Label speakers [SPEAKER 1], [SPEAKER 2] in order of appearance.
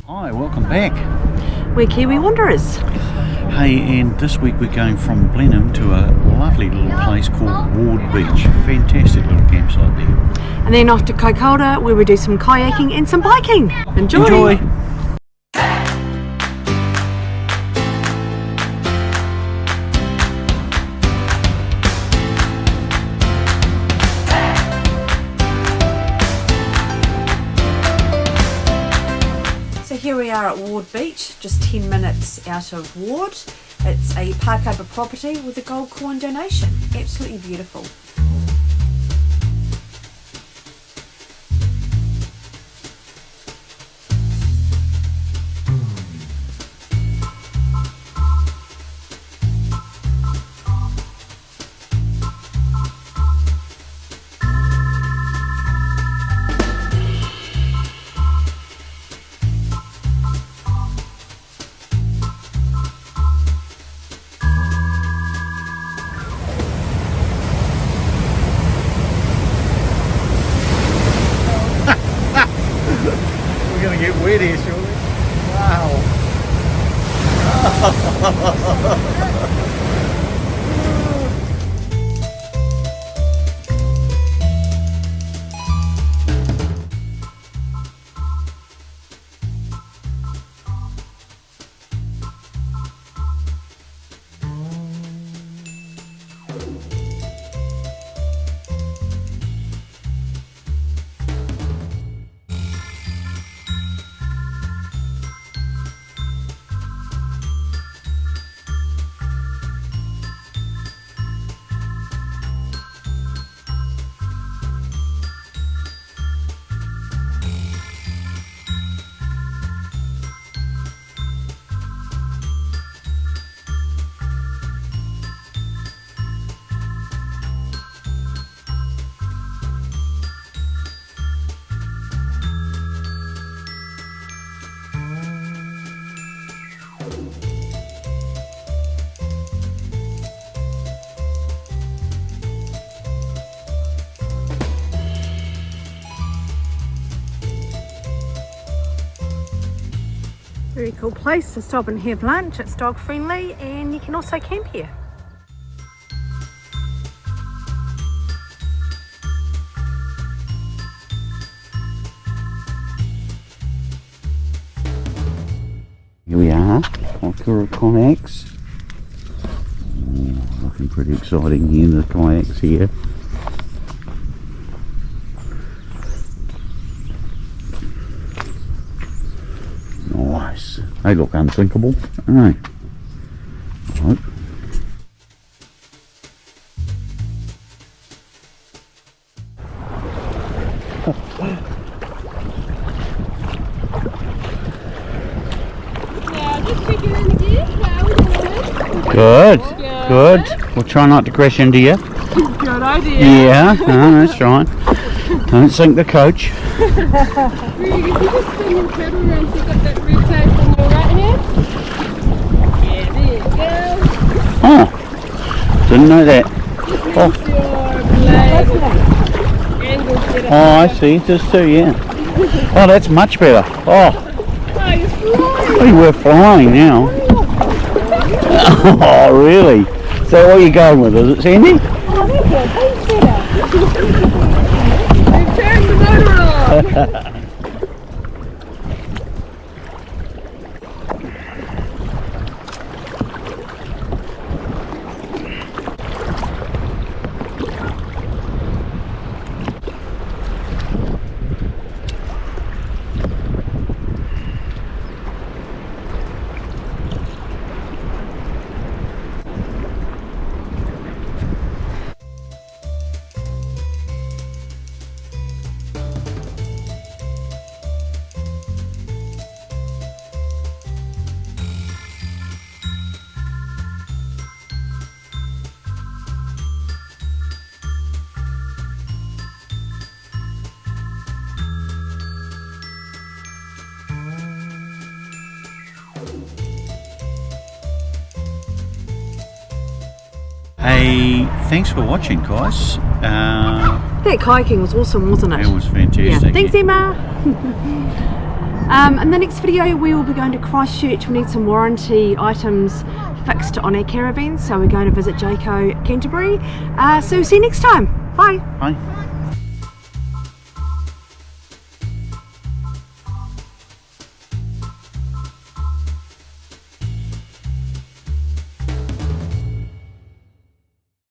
[SPEAKER 1] Hi, welcome back.
[SPEAKER 2] We're Kiwi Wanderers.
[SPEAKER 1] Hey, and this week we're going from Blenheim to a lovely little place called Ward Beach. Fantastic little campsite there.
[SPEAKER 2] And then off to Kaikoura, where we do some kayaking and some biking. Enjoy! So here we are at Ward Beach, just 10 minutes out of Ward. It's a park over property with a gold coin donation. Absolutely beautiful.
[SPEAKER 1] We're going to get wet here, surely. Wow. Very cool place to stop and have lunch. It's dog friendly and you can also camp here. Here we are, Kaikoura kayaks. Looking pretty exciting here, the kayaks here. Nice. They look unthinkable, don't they? I hope. Good, good. We'll try not to crash into you.
[SPEAKER 2] Good idea.
[SPEAKER 1] Yeah, no, that's right. Don't sink the coach.
[SPEAKER 3] You just spin your pedal around so you got that red tape on your right hand. Yeah, there you go.
[SPEAKER 1] Oh, didn't know that.
[SPEAKER 3] Your blade angle's better.
[SPEAKER 1] Oh, I see. Just so, yeah. Oh, that's much better. Oh,
[SPEAKER 3] Oh, you're flying.
[SPEAKER 1] hey, we're flying now. Oh, really? Is that what you're going with? Is it, Sandy?
[SPEAKER 3] Oh, that's better. You've turned the motor on.
[SPEAKER 1] Hey, thanks for watching, guys.
[SPEAKER 2] That kayaking was awesome, wasn't it?
[SPEAKER 1] It was fantastic.
[SPEAKER 2] Yeah. Thanks, Emma. In the next video we will be going to Christchurch. We need some warranty items fixed on our caravan, so we're going to visit Jayco Canterbury. So see you next time. Bye.
[SPEAKER 1] Bye.